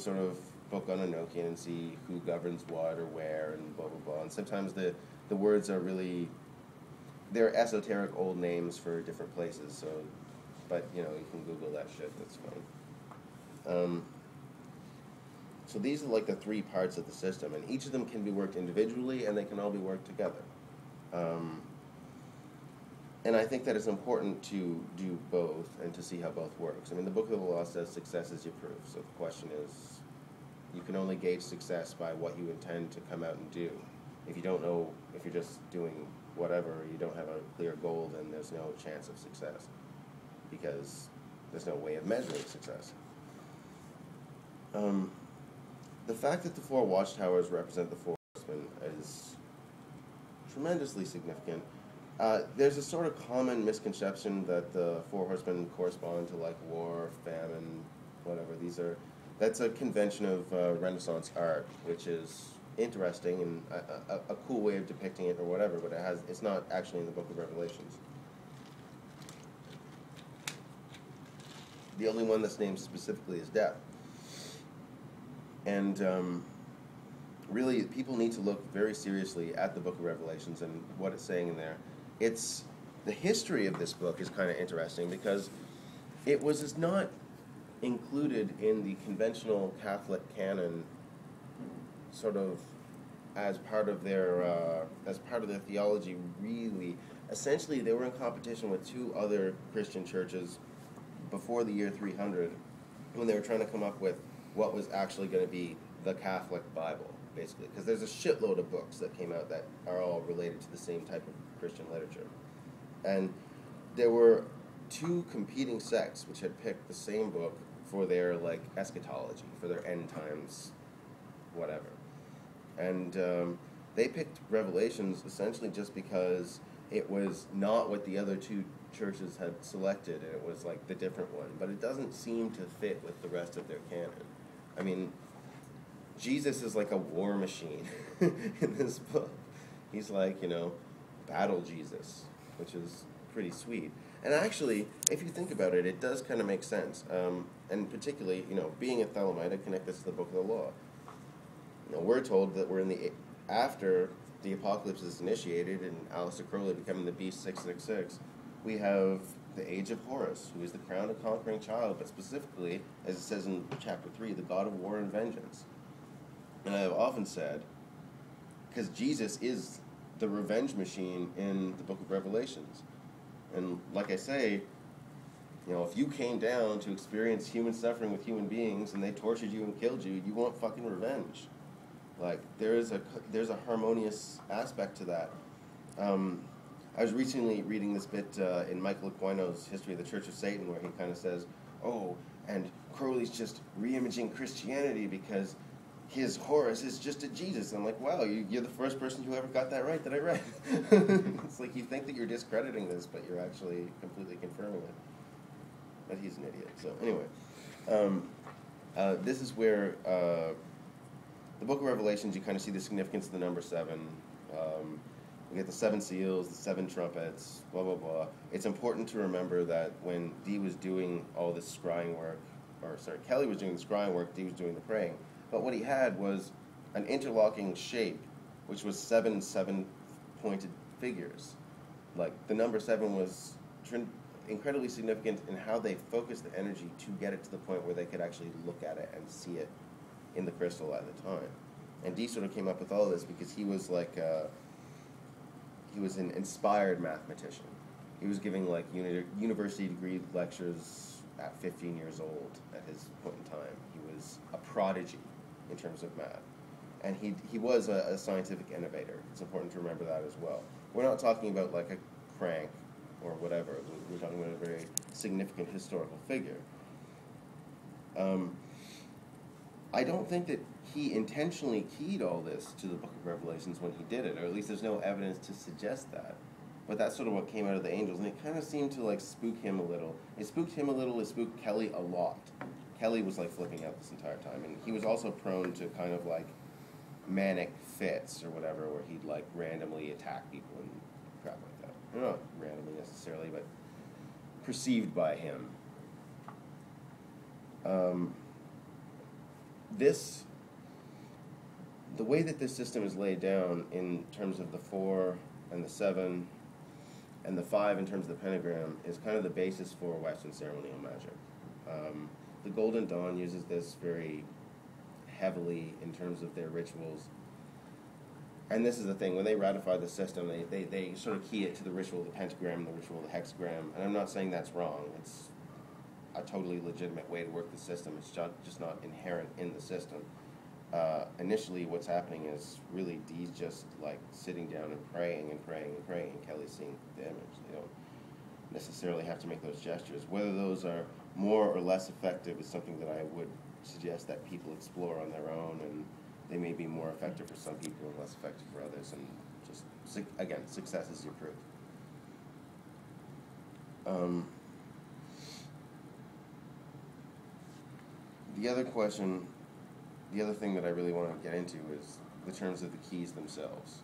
sort of book on Enochian and see who governs what or where and blah, blah, blah. And sometimes the words are really, they're esoteric old names for different places. So, but, you know, you can Google that shit. That's fine. So these are like the three parts of the system, and each of them can be worked individually, and they can all be worked together. And I think that it's important to do both and to see how both works. I mean, the Book of the Law says success is your proof. So the question is, you can only gauge success by what you intend to come out and do. If you don't know, if you're just doing whatever, you don't have a clear goal, then there's no chance of success, because there's no way of measuring success. The fact that the four watchtowers represent the four horsemen is tremendously significant. There's a sort of common misconception that the four horsemen correspond to like war, famine, whatever. That's a convention of Renaissance art, which is interesting and a cool way of depicting it or whatever, but it's not actually in the Book of Revelations. The only one that's named specifically is death. And really, people need to look very seriously at the Book of Revelations and what it's saying in there. The history of this book is kind of interesting because it was not included in the conventional Catholic canon, sort of as part of their theology. Really, essentially, they were in competition with two other Christian churches before the year 300 when they were trying to come up with what was actually going to be the Catholic Bible, basically, because there's a shitload of books that came out that are all related to the same type of Christian literature. And there were two competing sects which had picked the same book for their, like, eschatology, for their end times, whatever. And they picked Revelations essentially just because it was not what the other two churches had selected, and it was, like, the different one. But it doesn't seem to fit with the rest of their canon. I mean, Jesus is like a war machine in this book. He's like, battle Jesus, which is pretty sweet. And actually, if you think about it, it does kind of make sense. And particularly, being a Thelemite, I connect this to the Book of the Law. We're told that we're after the apocalypse is initiated and Aleister Crowley becoming the Beast 666, we have the Age of Horus, who is the crowned and conquering child, but specifically, as it says in chapter 3, the God of war and vengeance. And I have often said, because Jesus is the revenge machine in the Book of Revelations. And like I say, if you came down to experience human suffering with human beings and they tortured you and killed you, you want fucking revenge. Like, there's a harmonious aspect to that. I was recently reading this bit in Michael Aquino's History of the Church of Satan, where he kind of says, and Crowley's just re-imaging Christianity because his Horus is just a Jesus. I'm like, wow, you're the first person who ever got that right that I read. It's like you think that you're discrediting this, but you're actually completely confirming it. But he's an idiot. So anyway, this is where the Book of Revelations, you kind of see the significance of the number 7. We get the 7 seals, the 7 trumpets, blah, blah, blah. It's important to remember that when Dee was doing all this scrying work, Kelly was doing the scrying work, Dee was doing the praying, but what he had was an interlocking shape, which was 7 pointed figures. Like, the number 7 was incredibly significant in how they focused the energy to get it to the point where they could actually look at it and see it in the crystal at the time. And Dee sort of came up with all this because he was like... he was an inspired mathematician. He was giving like university degree lectures at 15 years old at his point in time. He was a prodigy in terms of math. And he was a scientific innovator. It's important to remember that as well. We're not talking about like a crank or whatever. We're talking about a very significant historical figure. I don't think that he intentionally keyed all this to the Book of Revelations when he did it, or at least there's no evidence to suggest that. But that's sort of what came out of the angels, and it kind of seemed to like spook him a little. It spooked him a little, it spooked Kelly a lot. Kelly was like flipping out this entire time, and he was also prone to kind of like manic fits or whatever, where he'd like randomly attack people and crap like that. Not randomly necessarily, but perceived by him. this, the way that this system is laid down in terms of the 4 and the 7 and the 5 in terms of the pentagram is kind of the basis for Western ceremonial magic. The Golden Dawn uses this very heavily in terms of their rituals. And this is the thing, when they ratify the system, they sort of key it to the ritual of the pentagram, the ritual of the hexagram. And I'm not saying that's wrong. It's a totally legitimate way to work the system. It's just not inherent in the system. Initially, what's happening is really Dee's just like sitting down and praying and praying and praying, and Kelly's seeing the image. They don't necessarily have to make those gestures. Whether those are more or less effective is something that I would suggest that people explore on their own, and they may be more effective for some people and less effective for others, and just, again, success is your proof. The other question, the other thing that I really want to get into is the terms of the keys themselves.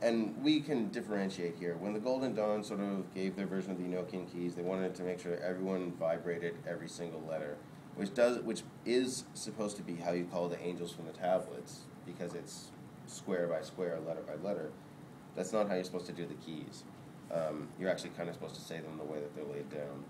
And we can differentiate here. When the Golden Dawn sort of gave their version of the Enochian keys, they wanted to make sure everyone vibrated every single letter, which is supposed to be how you call the angels from the tablets, because it's square by square, letter by letter. That's not how you're supposed to do the keys. You're actually kind of supposed to say them the way that they're laid down.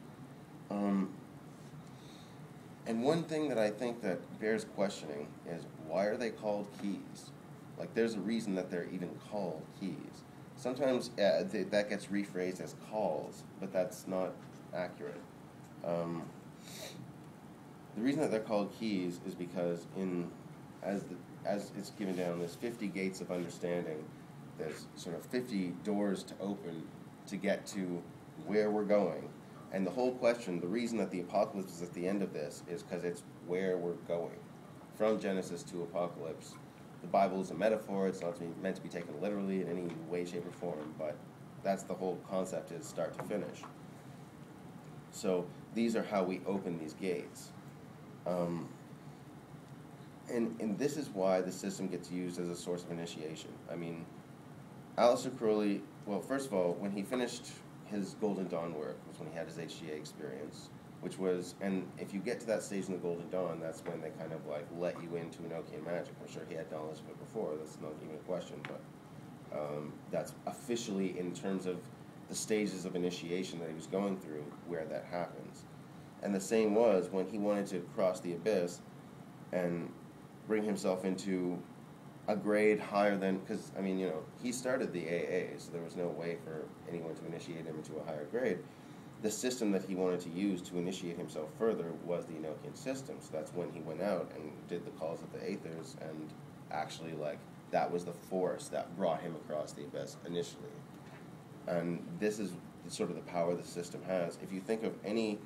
And one thing that I think that bears questioning is, why are they called keys? Like, there's a reason that they're even called keys. Sometimes that gets rephrased as calls, but that's not accurate. The reason that they're called keys is because as it's given down, there's 50 gates of understanding. There's sort of 50 doors to open to get to where we're going. And the whole question, the reason that the apocalypse is at the end of this is because it's where we're going. From Genesis to Apocalypse. The Bible is a metaphor. It's not meant to be taken literally in any way, shape, or form, but that's the whole concept, is start to finish. So these are how we open these gates. And this is why the system gets used as a source of initiation. I mean, Aleister Crowley, well, first of all, when he finished his Golden Dawn work was when he had his HGA experience, which was, and if you get to that stage in the Golden Dawn, that's when they kind of like let you into Enochian magic. I'm sure he had knowledge of it before, that's not even a question, but that's officially in terms of the stages of initiation that he was going through where that happens. And the same was when he wanted to cross the abyss and bring himself into a grade higher than, because, I mean, you know, he started the AA, so there was no way for anyone to initiate him into a higher grade. The system that he wanted to use to initiate himself further was the Enochian system, so that's when he went out and did the calls of the Aethers, and actually, like, that was the force that brought him across the abyss initially. And this is sort of the power the system has. If you think of any,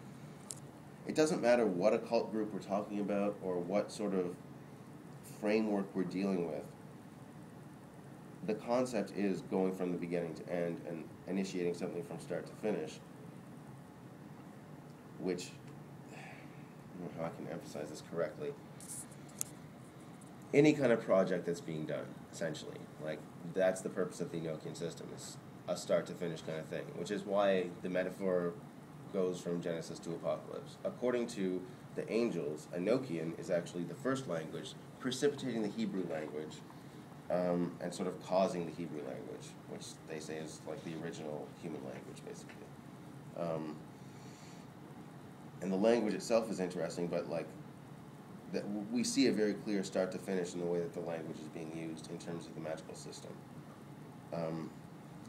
it doesn't matter what occult group we're talking about or what sort of framework we're dealing with, the concept is going from the beginning to end and initiating something from start to finish, which, I don't know how I can emphasize this correctly, any kind of project that's being done, essentially. Like, that's the purpose of the Enochian system, is a start to finish kind of thing, which is why the metaphor goes from Genesis to Apocalypse. According to the angels, Enochian is actually the first language, precipitating the Hebrew language, and sort of causing the Hebrew language, which they say is like the original human language, basically. And the language itself is interesting, but like that we see a very clear start to finish in the way that the language is being used in terms of the magical system.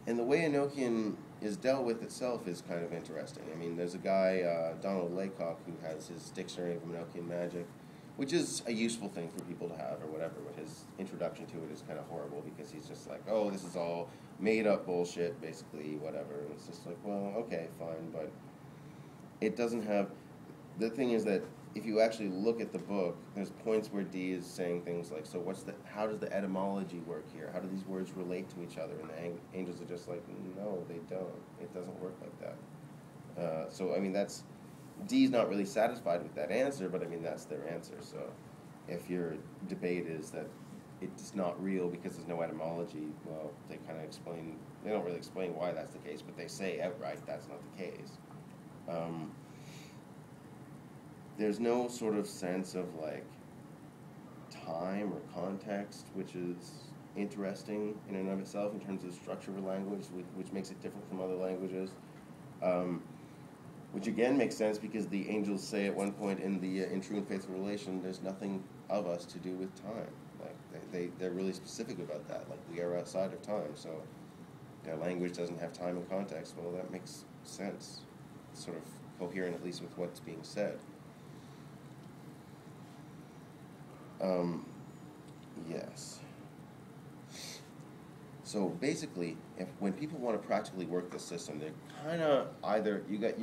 And the way Enochian is dealt with itself is kind of interesting. I mean, there's a guy, Donald Laycock, who has his Dictionary of Enochian Magic, which is a useful thing for people to have or whatever, but his introduction to it is kind of horrible because he's just like, oh, this is all made-up bullshit, basically, whatever. And it's just like, well, okay, fine, but it doesn't have... The thing is that if you actually look at the book, there's points where Dee is saying things like, so how does the etymology work here? How do these words relate to each other? And the angels are just like, no, they don't. It doesn't work like that. So, I mean, Dee's not really satisfied with that answer, but I mean, that's their answer. So if your debate is that it's not real because there's no etymology, well, they kind of explain, they don't really explain why that's the case, but they say outright that's not the case. There's no sort of sense of like time or context, which is interesting in and of itself in terms of the structure of a language, which makes it different from other languages. Which again makes sense because the angels say at one point in the in True and Faithful Relation, there's nothing of us to do with time. Like they're really specific about that. Like we are outside of time, so their language doesn't have time and context. Well, that makes sense. It's sort of coherent, at least with what's being said. Yes. So basically, when people want to practically work this system, they're kind of either you got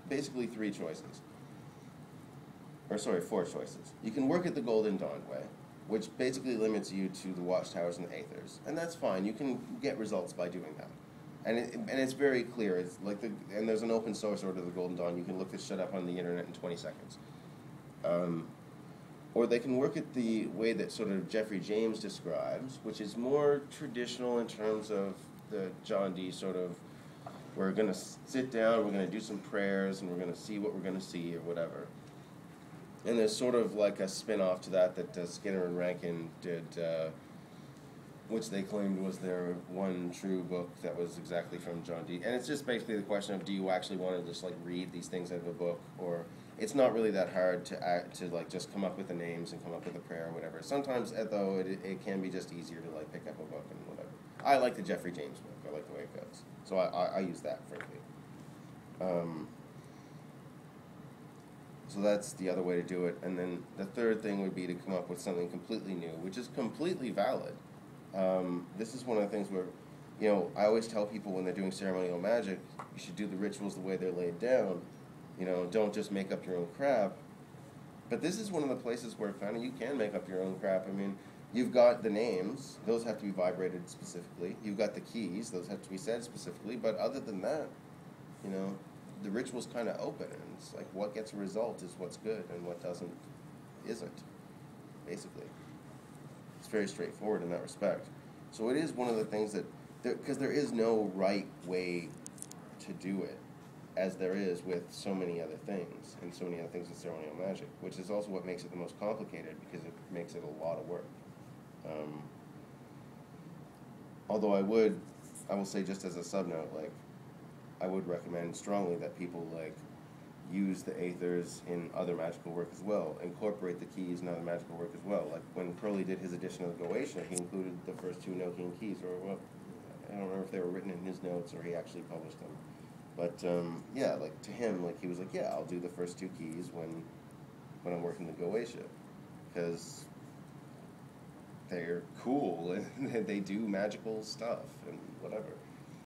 basically three choices, or sorry, four choices. You can work it the Golden Dawn way, which basically limits you to the watchtowers and the aethers, and that's fine. You can get results by doing that, and it's very clear. It's like and there's an open source order of the Golden Dawn. You can look this shit up on the internet in 20 seconds. Or they can work it the way that sort of Jeffrey James describes, which is more traditional in terms of the John Dee sort of, we're going to sit down, we're going to do some prayers, and we're going to see what we're going to see, or whatever. And there's sort of like a spin-off to that Skinner and Rankin did, which they claimed was their one true book that was exactly from John Dee. And it's just basically the question of, do you actually want to just like read these things out of a book, or it's not really that hard to like just come up with the names and come up with a prayer or whatever. Sometimes, though, it can be just easier to like pick up a book and whatever. I like the Jeffrey James book. I like the way it goes. So I use that, frankly. So that's the other way to do it. And then the third thing would be to come up with something completely new, which is completely valid. This is one of the things where, you know, I always tell people when they're doing ceremonial magic, you should do the rituals the way they're laid down. You know, don't just make up your own crap. But this is one of the places where kind of you can make up your own crap. I mean, you've got the names. Those have to be vibrated specifically. You've got the keys. Those have to be said specifically. But other than that, you know, the ritual's kind of open. And it's like what gets a result is what's good, and what doesn't isn't, basically. It's very straightforward in that respect. So it is one of the things that, because there is no right way to do it, as there is with so many other things, and so many other things in ceremonial magic, which is also what makes it the most complicated, because it makes it a lot of work. Although I will say, just as a sub-note, like, I would recommend strongly that people, like, use the aethers in other magical work as well, incorporate the keys in other magical work as well. Like, when Crowley did his edition of the Goetia, he included the first two Enochian keys, or, well, I don't remember if they were written in his notes or he actually published them. But, yeah, like, to him, like, he was like, yeah, I'll do the first two keys when I'm working the Goetia, because they're cool, and they do magical stuff, and whatever.